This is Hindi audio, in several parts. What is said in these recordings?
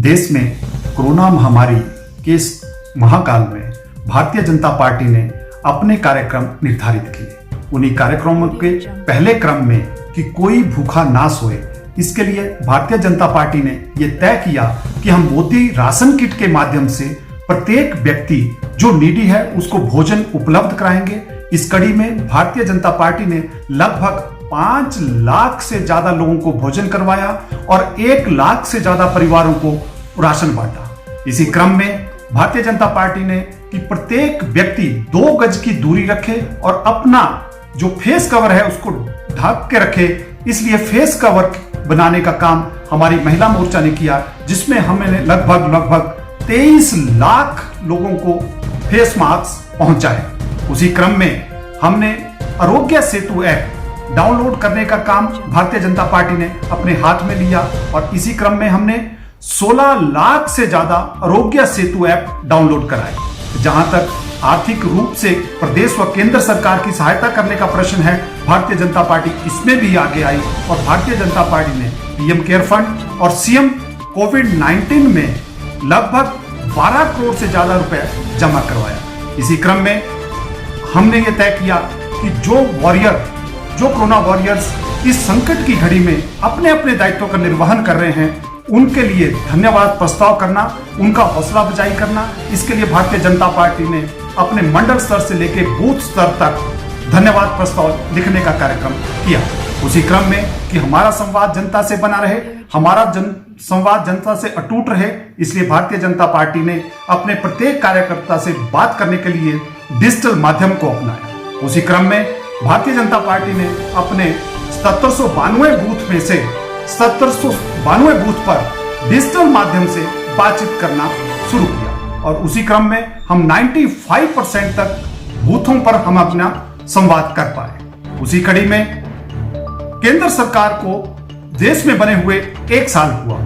देश में कोरोना महामारी के इस महाकाल में भारतीय जनता पार्टी ने अपने कार्यक्रम निर्धारित किए। उन्हीं कार्यक्रमों के पहले क्रम में कि कोई भूखा ना सोए, इसके लिए भारतीय जनता पार्टी ने यह तय किया कि हम मोदी राशन किट के माध्यम से प्रत्येक व्यक्ति जो नीडी है उसको भोजन उपलब्ध कराएंगे। इस कड़ी में भारतीय जनता पार्टी ने लगभग 5 लाख से ज्यादा लोगों को भोजन करवाया और 1 लाख से ज्यादा परिवारों को राशन बांटा। इसी क्रम में भारतीय जनता पार्टी ने कि प्रत्येक व्यक्ति 2 गज की दूरी रखे और अपना जो फेस कवर है उसको ढक के रखे, इसलिए फेस कवर बनाने का काम हमारी महिला मोर्चा ने किया, जिसमें हमने लगभग 23 लाख लोगों को फेस मास्क पहुंचाए। उसी क्रम में हमने आरोग्य सेतु ऐप डाउनलोड करने का काम भारतीय जनता पार्टी ने अपने हाथ में लिया और इसी क्रम में हमने 16 लाख से ज्यादा आरोग्य सेतु ऐप डाउनलोड कराए। जहां तक आर्थिक रूप से प्रदेश व केंद्र सरकार की सहायता करने का प्रश्न है, भारतीय जनता पार्टी इसमें भी आगे आई और भारतीय जनता पार्टी ने पीएम केयर फंड और सीएम कोविड-19 में लगभग 12 करोड़ से ज्यादा रुपए जमा करवाया। इसी क्रम में हमने ये तय किया कि जो कोरोना वॉरियर्स इस संकट की घड़ी में अपने अपने दायित्वों का निर्वहन कर रहे हैं, उनके लिए धन्यवाद प्रस्ताव करना, उनका हौसला अफजाई करना, इसके लिए भारतीय जनता पार्टी ने अपने मंडल स्तर से लेकर बूथ स्तर तक धन्यवाद प्रस्ताव लिखने का कार्यक्रम किया। उसी क्रम में कि हमारा संवाद जनता से बना रहे, हमारा संवाद जनता से अटूट रहे, इसलिए भारतीय जनता पार्टी ने अपने प्रत्येक कार्यकर्ता से बात करने के लिए डिजिटल माध्यम को अपनाया। उसी क्रम में भारतीय जनता पार्टी ने अपने 1792 बूथ में से 1792 बूथ पर डिजिटल माध्यम से बातचीत करना शुरू किया और उसी क्रम में हम 95% तक बूथों पर हम अपना संवाद कर पाए। उसी कड़ी में केंद्र सरकार को देश में बने हुए 1 साल हुआ।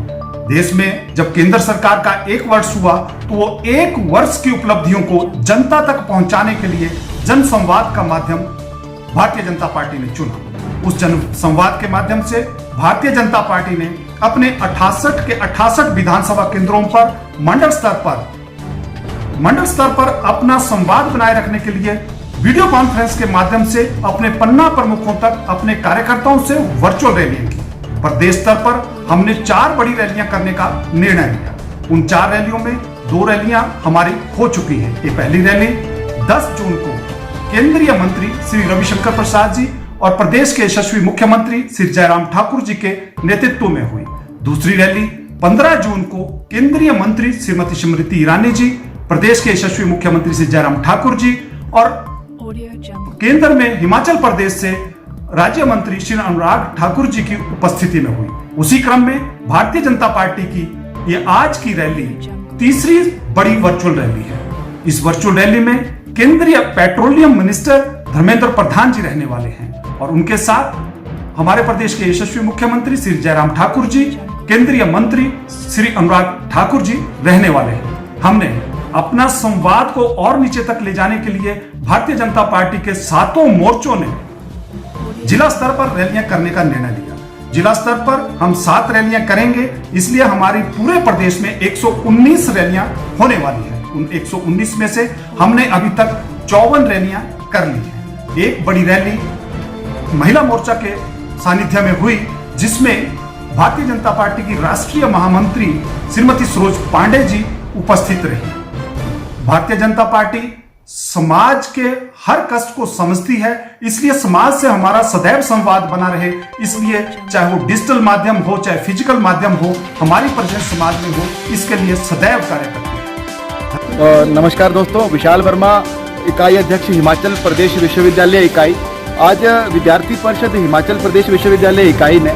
देश में जब केंद्र सरकार का 1 वर्ष हुआ तो वो 1 वर्ष की उपलब्धियों को जनता तक पहुंचाने के लिए जन संवाद का माध्यम भारतीय जनता पार्टी ने चुना। उस जन संवाद के माध्यम से भारतीय जनता पार्टी ने अपने 68 के 68 विधानसभा केंद्रों पर मंडल स्तर पर अपना संवाद बनाए रखने के लिए वीडियो कॉन्फ्रेंस के माध्यम से अपने पन्ना प्रमुखों तक अपने कार्यकर्ताओं से वर्चुअल रैलियां की। प्रदेश स्तर पर हमने 4 बड़ी रैलियां करने का निर्णय लिया। उन 4 रैलियों में 2 रैलियां हमारी हो चुकी है। ये पहली रैली 10 जून को केंद्रीय मंत्री श्री रविशंकर प्रसाद जी और प्रदेश के यशस्वी मुख्यमंत्री श्री जयराम ठाकुर जी के नेतृत्व में हुई। दूसरी रैली 15 जून को केंद्रीय मंत्री श्रीमती स्मृति ईरानी जी, प्रदेश के यशस्वी मुख्यमंत्री श्री जयराम ठाकुर जी और केंद्र में हिमाचल प्रदेश से राज्य मंत्री श्री अनुराग ठाकुर जी की उपस्थिति में हुई। उसी क्रम में भारतीय जनता पार्टी की ये आज की रैली तीसरी बड़ी वर्चुअल रैली है। इस वर्चुअल रैली में केंद्रीय पेट्रोलियम मिनिस्टर धर्मेंद्र प्रधान जी रहने वाले हैं और उनके साथ हमारे प्रदेश के यशस्वी मुख्यमंत्री श्री जयराम ठाकुर जी, केंद्रीय मंत्री श्री अनुराग ठाकुर जी रहने वाले हैं। हमने अपना संवाद को और नीचे तक ले जाने के लिए भारतीय जनता पार्टी के 7 मोर्चों ने जिला स्तर पर रैलियां करने का निर्णय लिया। जिला स्तर पर हम 7 रैलियां करेंगे, इसलिए हमारी पूरे प्रदेश में 119 रैलियां होने वाली है। उन 119 में से हमने अभी तक 54 रैलियां कर ली है। एक बड़ी रैली महिला मोर्चा के सानिध्य में हुई, जिसमें भारतीय जनता पार्टी की राष्ट्रीय महामंत्री श्रीमती सरोज पांडे जी उपस्थित रही। भारतीय जनता पार्टी समाज के हर कष्ट को समझती है, इसलिए समाज से हमारा सदैव संवाद बना रहे, इसलिए चाहे वो डिजिटल माध्यम हो चाहे फिजिकल माध्यम हो, हमारी प्रेजेंस समाज में हो, इसके लिए सदैव कार्य करती है। नमस्कार दोस्तों, विशाल वर्मा, इकाई अध्यक्ष हिमाचल प्रदेश विश्वविद्यालय इकाई। आज विद्यार्थी परिषद हिमाचल प्रदेश विश्वविद्यालय इकाई ने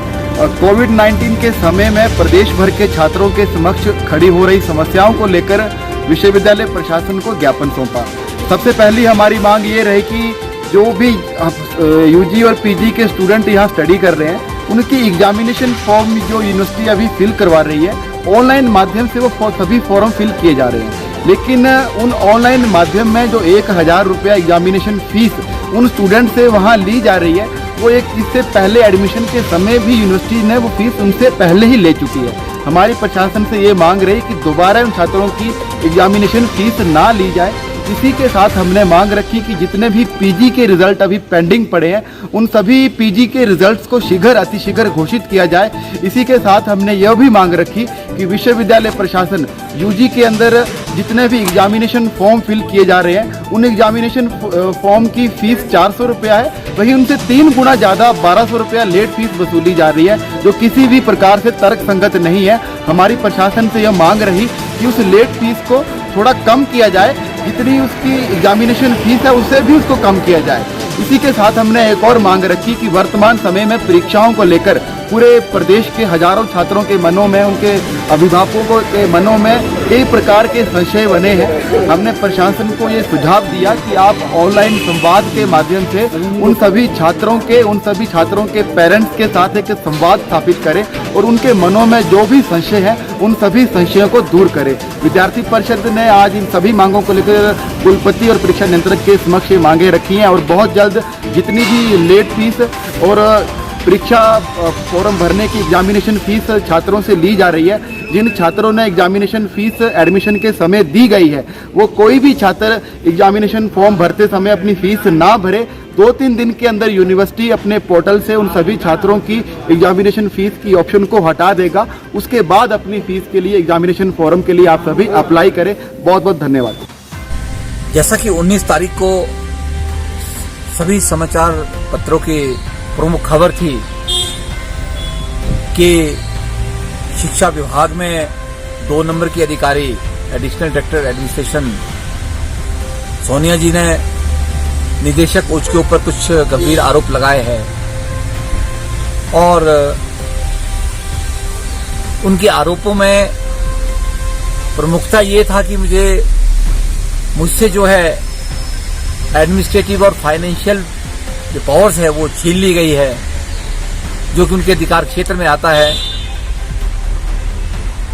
कोविड-19 के समय में प्रदेश भर के छात्रों के समक्ष खड़ी हो रही समस्याओं को लेकर विश्वविद्यालय प्रशासन को ज्ञापन सौंपा। सबसे पहली हमारी मांग ये रही कि जो भी यूजी और पीजी के स्टूडेंट यहाँ स्टडी कर रहे हैं, उनकी एग्जामिनेशन फॉर्म जो यूनिवर्सिटी अभी फिल करवा रही है, ऑनलाइन माध्यम से वो सभी फॉर्म फिल किए जा रहे हैं। लेकिन उन ऑनलाइन माध्यम में जो 1000 रुपया एग्जामिनेशन फीस उन स्टूडेंट से वहाँ ली जा रही है, वो एक इससे पहले एडमिशन के समय भी यूनिवर्सिटी ने वो फीस उनसे पहले ही ले चुकी है। हमारी प्रशासन से ये मांग रही कि दोबारा उन छात्रों की एग्जामिनेशन फीस ना ली जाए। इसी के साथ हमने मांग रखी कि जितने भी पीजी के रिजल्ट अभी पेंडिंग पड़े हैं उन सभी पीजी के रिजल्ट्स को शीघ्र अतिशीघ्र घोषित किया जाए। इसी के साथ हमने यह भी मांग रखी कि विश्वविद्यालय प्रशासन यूजी के अंदर जितने भी एग्जामिनेशन फॉर्म फिल किए जा रहे हैं उन एग्जामिनेशन फॉर्म की फीस 400 रुपया है, वहीं उनसे 3 गुना ज़्यादा 1200 रुपया लेट फीस वसूली जा रही है, जो किसी भी प्रकार से तर्क संगत नहीं है। हमारी प्रशासन से यह मांग रही कि उस लेट फीस को थोड़ा कम किया जाए, जितनी उसकी एग्जामिनेशन फीस है उससे भी उसको कम किया जाए। इसी के साथ हमने एक और मांग रखी कि वर्तमान समय में परीक्षाओं को लेकर पूरे प्रदेश के हजारों छात्रों के मनों में, उनके अभिभावकों के मनों में कई प्रकार के संशय बने हैं। हमने प्रशासन को ये सुझाव दिया कि आप ऑनलाइन संवाद के माध्यम से उन सभी छात्रों के पेरेंट्स के साथ एक संवाद स्थापित करें और उनके मनों में जो भी संशय है उन सभी संशयों को दूर करें। विद्यार्थी परिषद ने आज इन सभी मांगों को लेकर कुलपति और परीक्षा नियंत्रक के समक्ष ये मांगे रखी हैं और बहुत जल्द जितनी भी लेट फीस और परीक्षा फॉर्म भरने की एग्जामिनेशन फीस छात्रों से ली जा रही है, जिन छात्रों ने एग्जामिनेशन फीस एडमिशन के समय दी गई है वो कोई भी छात्र एग्जामिनेशन फॉर्म भरते समय अपनी फीस ना भरे। 2-3 दिन के अंदर यूनिवर्सिटी अपने पोर्टल से उन सभी छात्रों की एग्जामिनेशन फीस की ऑप्शन को हटा देगा। उसके बाद अपनी फीस के लिए एग्जामिनेशन फॉर्म के लिए आप सभी अप्लाई करें। बहुत बहुत धन्यवाद। जैसा कि 19 तारीख को सभी समाचार पत्रों की प्रमुख खबर थी कि शिक्षा विभाग में 2 नंबर की अधिकारी एडिशनल डायरेक्टर एडमिनिस्ट्रेशन सोनिया जी ने निदेशक उच्च के ऊपर कुछ गंभीर आरोप लगाए हैं और उनके आरोपों में प्रमुखता ये था कि मुझसे जो है एडमिनिस्ट्रेटिव और फाइनेंशियल जो पावर्स है वो छीन ली गई है, जो कि उनके अधिकार क्षेत्र में आता है।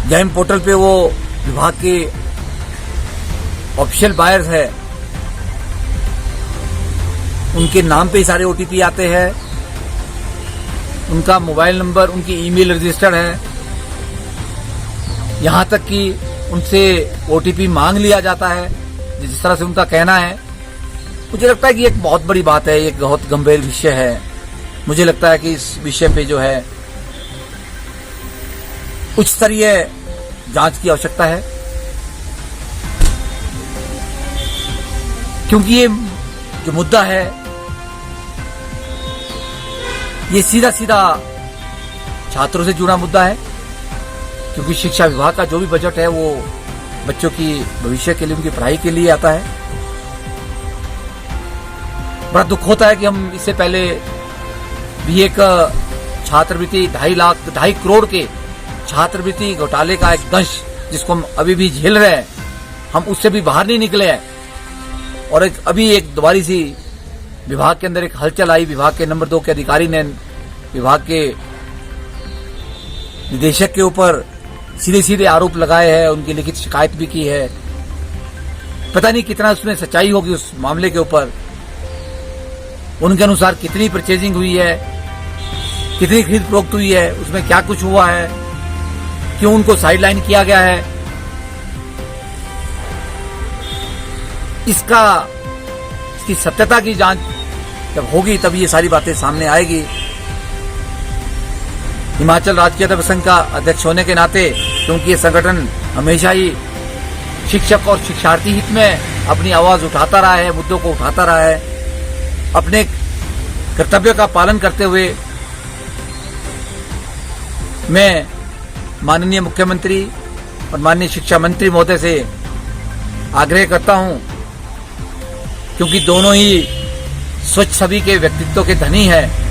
जैम पोर्टल पे वो विभाग के ऑफिशियल बायर्स है, उनके नाम पे ही सारे ओटीपी आते हैं, उनका मोबाइल नंबर, उनकी ईमेल रजिस्टर्ड है, यहां तक कि उनसे ओटीपी मांग लिया जाता है जिस तरह से उनका कहना है। मुझे लगता है कि एक बहुत बड़ी बात है, एक बहुत गंभीर विषय है। मुझे लगता है कि इस विषय पे जो है उच्च स्तरीय जांच की आवश्यकता है, क्योंकि ये जो मुद्दा है ये सीधा सीधा छात्रों से जुड़ा मुद्दा है, क्योंकि शिक्षा विभाग का जो भी बजट है वो बच्चों की भविष्य के लिए, उनकी पढ़ाई के लिए आता है। बड़ा दुख होता है कि हम इससे पहले भी एक छात्रवृत्ति 2.5 करोड़ के छात्रवृत्ति घोटाले का एक दंश जिसको हम अभी भी झेल रहे हैं, हम उससे भी बाहर नहीं निकले हैं। और अभी एक दोबारी सी विभाग के अंदर एक हलचल आई। विभाग के नंबर 2 के अधिकारी ने विभाग के निदेशक के ऊपर सीधे सीधे आरोप लगाए हैं, उनकी लिखित शिकायत भी की है। पता नहीं कितना उसमें सच्चाई होगी उस मामले के ऊपर, उनके अनुसार कितनी परचेजिंग हुई है, कितनी खरीद फरोख्त हुई है, उसमें क्या कुछ हुआ है, क्यों उनको साइडलाइन किया गया है। इसकी सत्यता की जांच जब होगी तब ये सारी बातें सामने आएगी। हिमाचल राज्य अध्यापक संघ का अध्यक्ष होने के नाते, क्योंकि ये संगठन हमेशा ही शिक्षक और शिक्षार्थी हित में अपनी आवाज उठाता रहा है, मुद्दों को उठाता रहा है, अपने कर्तव्य का पालन करते हुए मैं माननीय मुख्यमंत्री और माननीय शिक्षा मंत्री महोदय से आग्रह करता हूं, क्योंकि दोनों ही स्वच्छ छवि के व्यक्तित्व के धनी हैं।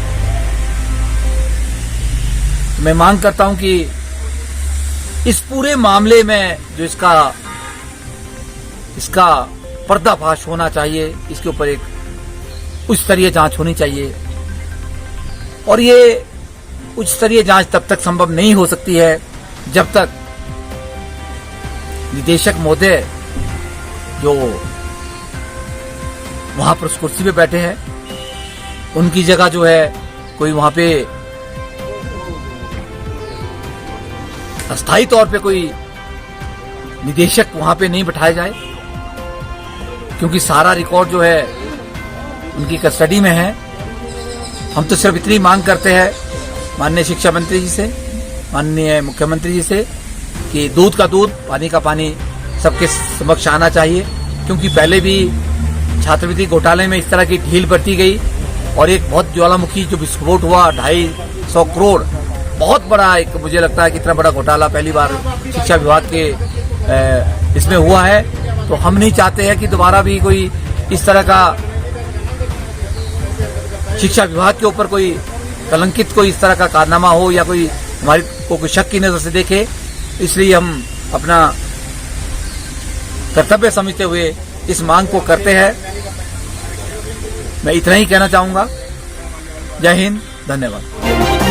मैं मांग करता हूं कि इस पूरे मामले में जो इसका पर्दाफाश होना चाहिए, इसके ऊपर एक उच्च स्तरीय जांच होनी चाहिए। और ये उच्च स्तरीय जांच तब तक संभव नहीं हो सकती है जब तक निदेशक महोदय जो वहां पर उस कुर्सी पे बैठे हैं उनकी जगह जो है कोई वहां पे अस्थायी तौर पे कोई निदेशक वहां पे नहीं बैठाया जाए, क्योंकि सारा रिकॉर्ड जो है उनकी कस्टडी में है। हम तो सिर्फ इतनी मांग करते हैं माननीय शिक्षा मंत्री जी से, माननीय मुख्यमंत्री जी से, कि दूध का दूध, पानी का पानी सबके समक्ष आना चाहिए, क्योंकि पहले भी छात्रवृत्ति घोटाले में इस तरह की ढील बरती गई और एक बहुत ज्वालामुखी जो विस्फोट हुआ 250 करोड़, बहुत बड़ा एक, मुझे लगता है कि इतना बड़ा घोटाला पहली बार शिक्षा विभाग के इसमें हुआ है। तो हम नहीं चाहते हैं कि दोबारा भी कोई इस तरह का शिक्षा विभाग के ऊपर कोई कलंकित कोई इस तरह का कारनामा हो या कोई हमारी को कोई शक की नजर से देखे। इसलिए हम अपना कर्तव्य समझते हुए इस मांग को करते हैं। मैं इतना ही कहना चाहूंगा। जय हिंद, धन्यवाद।